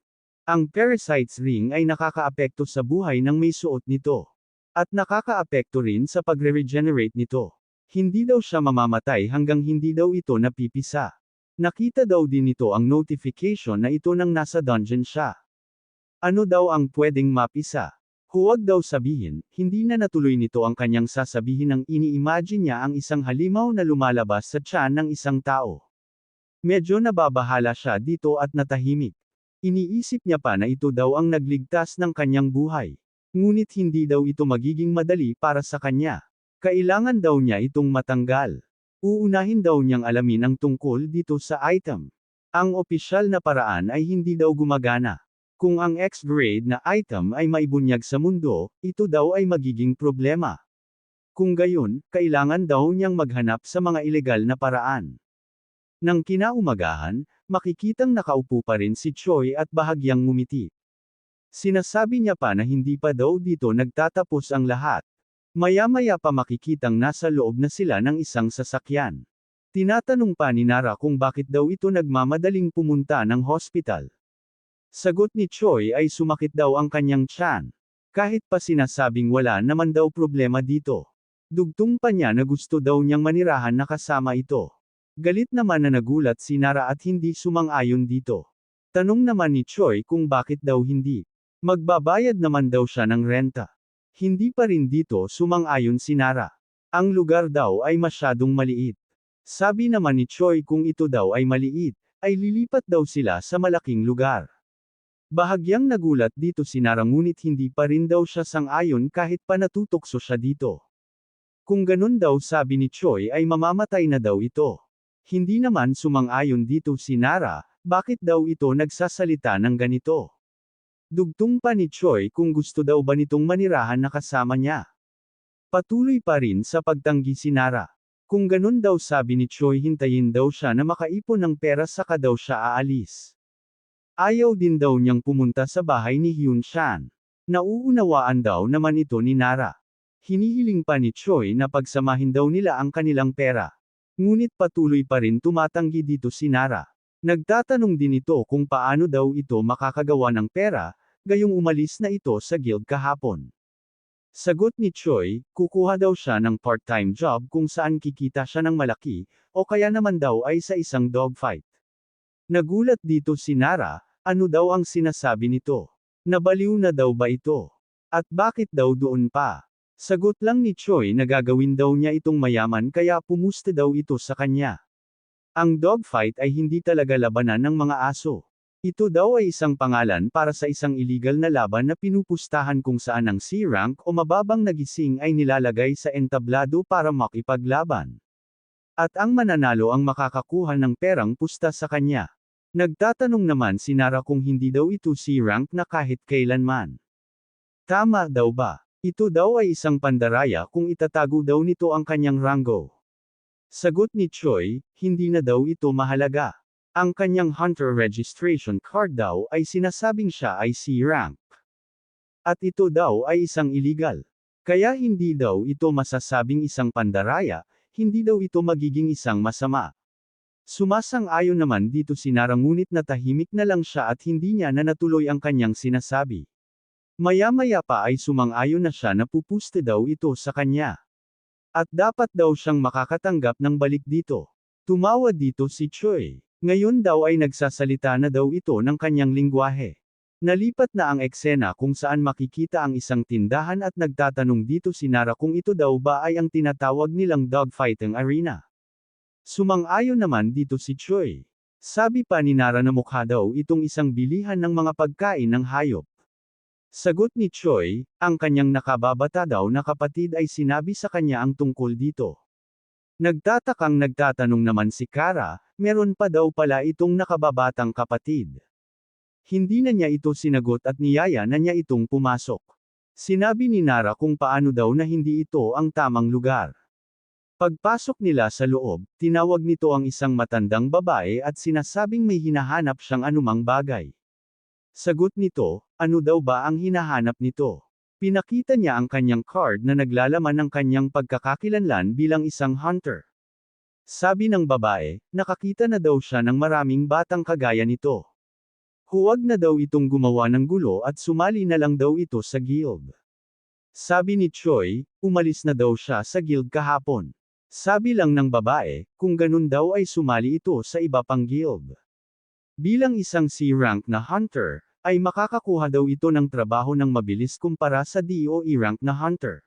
Ang parasite's ring ay nakakaapekto sa buhay ng may suot nito. At nakakaapekto rin sa pagre-regenerate nito. Hindi daw siya mamamatay hanggang hindi daw ito napipisa. Nakita daw din nito ang notification na ito nang nasa dungeon siya. Ano daw ang pwedeng mapisa? Huwag daw sabihin, hindi na natuloy nito ang kanyang sasabihin nang ini-imagine niya ang isang halimaw na lumalabas sa tiyan ng isang tao. Medyo nababahala siya dito at natahimik. Iniisip niya pa na ito daw ang nagligtas ng kanyang buhay. Ngunit hindi daw ito magiging madali para sa kanya. Kailangan daw niya itong matanggal. Uunahin daw niyang alamin ang tungkol dito sa item. Ang opisyal na paraan ay hindi daw gumagana. Kung ang X-grade na item ay maibunyag sa mundo, ito daw ay magiging problema. Kung gayon, kailangan daw niyang maghanap sa mga ilegal na paraan. Nang kinaumagahan, makikitang nakaupo pa rin si Choi at bahagyang ngumiti. Sinasabi niya pa na hindi pa daw dito nagtatapos ang lahat. Maya-maya pa makikitang nasa loob na sila ng isang sasakyan. Tinatanong pa ni Nara kung bakit daw ito nagmamadaling pumunta ng hospital. Sagot ni Choi ay sumakit daw ang kanyang tiyan. Kahit pa sinasabing wala naman daw problema dito. Dugtong pa niya na gusto daw niyang manirahan na kasama ito. Galit naman na nagulat si Nara at hindi sumang-ayon dito. Tanong naman ni Choi kung bakit daw hindi. Magbabayad naman daw siya ng renta. Hindi pa rin dito sumang-ayon si Nara. Ang lugar daw ay masyadong maliit. Sabi naman ni Choi kung ito daw ay maliit, ay lilipat daw sila sa malaking lugar. Bahagyang nagulat dito si Nara ngunit hindi pa rin daw siya sang-ayon kahit pa natutokso siya dito. Kung ganun daw sabi ni Choi ay mamamatay na daw ito. Hindi naman sumang-ayon dito si Nara, bakit daw ito nagsasalita ng ganito? Dugtong pa ni Choi kung gusto daw ba nitong manirahan na kasama niya. Patuloy pa rin sa pagtanggi si Nara. Kung ganun daw sabi ni Choi hintayin daw siya na makaipon ng pera saka daw siya aalis. Ayaw din daw niyang pumunta sa bahay ni Hyun Shan. Nauunawaan daw naman ito ni Nara. Hinihiling pa ni Choi na pagsamahin daw nila ang kanilang pera. Ngunit patuloy pa rin tumatanggi dito si Nara. Nagtatanong din ito kung paano daw ito makakagawa ng pera, gayong umalis na ito sa guild kahapon. Sagot ni Choi, kukuha daw siya ng part-time job kung saan kikita siya ng malaki, o kaya naman daw ay sa isang dogfight. Nagulat dito si Nara, ano daw ang sinasabi nito? Nabaliw na daw ba ito? At bakit daw doon pa? Sagot lang ni Choi na gagawin daw niya itong mayaman kaya pumusta daw ito sa kanya. Ang dogfight ay hindi talaga labanan ng mga aso. Ito daw ay isang pangalan para sa isang illegal na laban na pinupustahan kung saan ang C-rank o mababang nagising ay nilalagay sa entablado para makipaglaban. At ang mananalo ang makakakuha ng perang pusta sa kanya. Nagtatanong naman si Nara kung hindi daw ito C-rank na kahit kailanman. Tama daw ba? Ito daw ay isang pandaraya kung itatago daw nito ang kanyang ranggo. Sagot ni Choi, hindi na daw ito mahalaga. Ang kanyang hunter registration card daw ay sinasabing siya ay C-rank. At ito daw ay isang illegal. Kaya hindi daw ito masasabing isang pandaraya, hindi daw ito magiging isang masama. Sumasang-ayon naman dito si Nara ngunit natahimik na lang siya at hindi niya na natuloy ang kanyang sinasabi. Maya-maya pa ay sumang-ayon na siya na pupuste daw ito sa kanya. At dapat daw siyang makakatanggap ng balik dito. Tumawa dito si Choi. Ngayon daw ay nagsasalita na daw ito ng kanyang lingwahe. Nalipat na ang eksena kung saan makikita ang isang tindahan at nagtatanong dito si Nara kung ito daw ba ay ang tinatawag nilang dogfighting arena. Sumang-ayon naman dito si Choi. Sabi pa ni Nara na mukha daw itong isang bilihan ng mga pagkain ng hayop. Sagot ni Choi, ang kanyang nakababata daw na kapatid ay sinabi sa kanya ang tungkol dito. Nagtatakang nagtatanong naman si Kara, meron pa daw pala itong nakababatang kapatid. Hindi na niya ito sinagot at niyaya na niya itong pumasok. Sinabi ni Nara kung paano daw na hindi ito ang tamang lugar. Pagpasok nila sa loob, tinawag nito ang isang matandang babae at sinasabing may hinahanap siyang anumang bagay. Sagot nito, ano daw ba ang hinahanap nito? Pinakita niya ang kanyang card na naglalaman ng kanyang pagkakakilanlan bilang isang hunter. Sabi ng babae, nakakita na daw siya ng maraming batang kagaya nito. Huwag na daw itong gumawa ng gulo at sumali na lang daw ito sa guild. Sabi ni Choi, umalis na daw siya sa guild kahapon. Sabi lang ng babae, kung ganun daw ay sumali ito sa iba pang guild. Bilang isang C-rank na hunter, ay makakakuha daw ito ng trabaho ng mabilis kumpara sa DOE rank na hunter.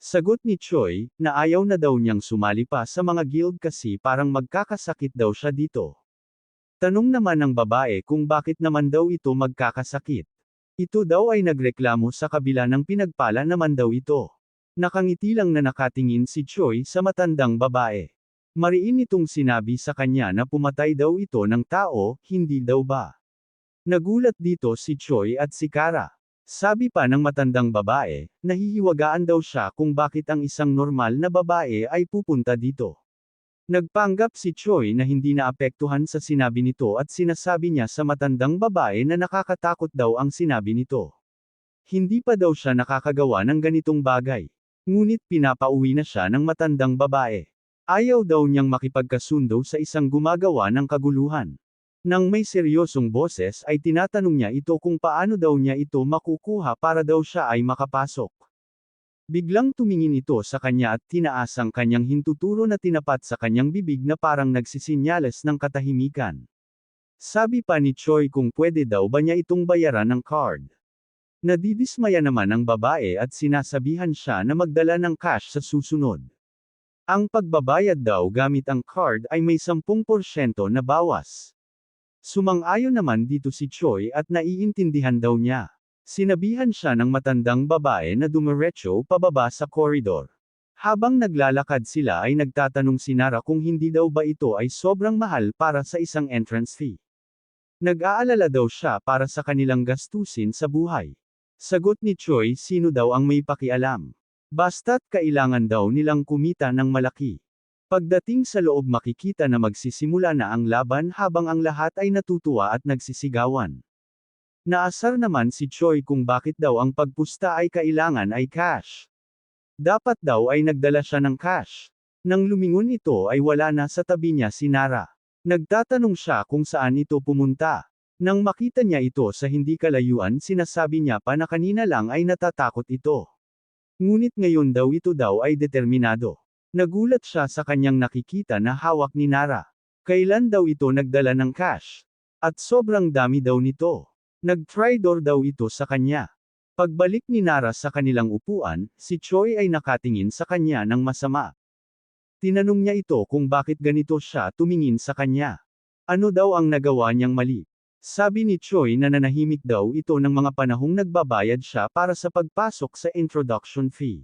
Sagot ni Choi, na ayaw na daw niyang sumali pa sa mga guild kasi parang magkakasakit daw siya dito. Tanong naman ng babae kung bakit naman daw ito magkakasakit. Ito daw ay nagreklamo sa kabila ng pinagpala naman daw ito. Nakangiti lang na nakatingin si Choi sa matandang babae. Mariin itong sinabi sa kanya na pumatay daw ito ng tao, hindi daw ba? Nagulat dito si Choi at si Kara. Sabi pa ng matandang babae, nahihiwagaan daw siya kung bakit ang isang normal na babae ay pupunta dito. Nagpanggap si Choi na hindi naapektuhan sa sinabi nito at sinasabi niya sa matandang babae na nakakatakot daw ang sinabi nito. Hindi pa daw siya nakakagawa ng ganitong bagay. Ngunit pinapauwi na siya ng matandang babae. Ayaw daw niyang makipagkasundo sa isang gumagawa ng kaguluhan. Nang may seryosong boses ay tinatanong niya ito kung paano daw niya ito makukuha para daw siya ay makapasok. Biglang tumingin ito sa kanya at tinaas ang kanyang hintuturo na tinapat sa kanyang bibig na parang nagsisinyales ng katahimikan. Sabi pa ni Choi kung pwede daw ba niya itong bayaran ng card. Nadidismaya naman ang babae at sinasabihan siya na magdala ng cash sa susunod. Ang pagbabayad daw gamit ang card ay may 10% na bawas. Sumang-ayon naman dito si Choi at naiintindihan daw niya. Sinabihan siya ng matandang babae na dumiretso pababa sa koridor. Habang naglalakad sila ay nagtatanong si Nara kung hindi daw ba ito ay sobrang mahal para sa isang entrance fee. Nag-aalala daw siya para sa kanilang gastusin sa buhay. Sagot ni Choi, sino daw ang may pakialam? Basta't kailangan daw nilang kumita ng malaki. Pagdating sa loob makikita na magsisimula na ang laban habang ang lahat ay natutuwa at nagsisigawan. Naasar naman si Choi kung bakit daw ang pagpusta ay kailangan ay cash. Dapat daw ay nagdala siya ng cash. Nang lumingon ito ay wala na sa tabi niya si Nara. Nagtatanong siya kung saan ito pumunta. Nang makita niya ito sa hindi kalayuan sinasabi niya pa na kanina lang ay natatakot ito. Ngunit ngayon daw ay determinado. Nagulat siya sa kanyang nakikita na hawak ni Nara. Kailan daw ito nagdala ng cash? At sobrang dami daw nito. Nag-trydor daw ito sa kanya. Pagbalik ni Nara sa kanilang upuan, si Choi ay nakatingin sa kanya ng masama. Tinanong niya ito kung bakit ganito siya tumingin sa kanya. Ano daw ang nagawa niyang mali? Sabi ni Choi na nanahimik daw ito ng mga panahong nagbabayad siya para sa pagpasok sa introduction fee.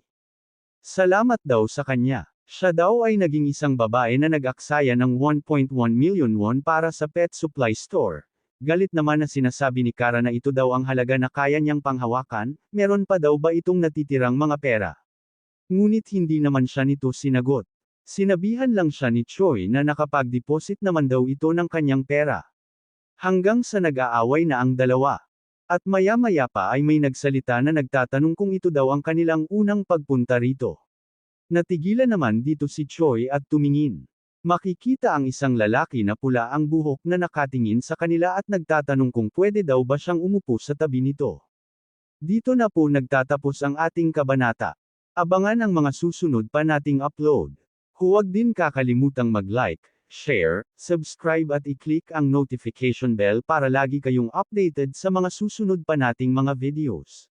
Salamat daw sa kanya. Siya daw ay naging isang babae na nag-aksaya ng 1.1 million won para sa pet supply store. Galit naman na sinasabi ni Kara na ito daw ang halaga na kaya niyang panghawakan, meron pa daw ba itong natitirang mga pera? Ngunit hindi naman siya nito sinagot. Sinabihan lang siya ni Choi na nakapag-deposit naman daw ito ng kanyang pera. Hanggang sa nag-aaway na ang dalawa. At maya-maya pa ay may nagsalita na nagtatanong kung ito daw ang kanilang unang pagpunta rito. Natigilan naman dito si Choi at tumingin. Makikita ang isang lalaki na pula ang buhok na nakatingin sa kanila at nagtatanong kung pwede daw ba siyang umupo sa tabi nito. Dito na po nagtatapos ang ating kabanata. Abangan ang mga susunod pa nating upload. Huwag din kakalimutang mag-like, share, subscribe at i-click ang notification bell para lagi kayong updated sa mga susunod pa nating mga videos.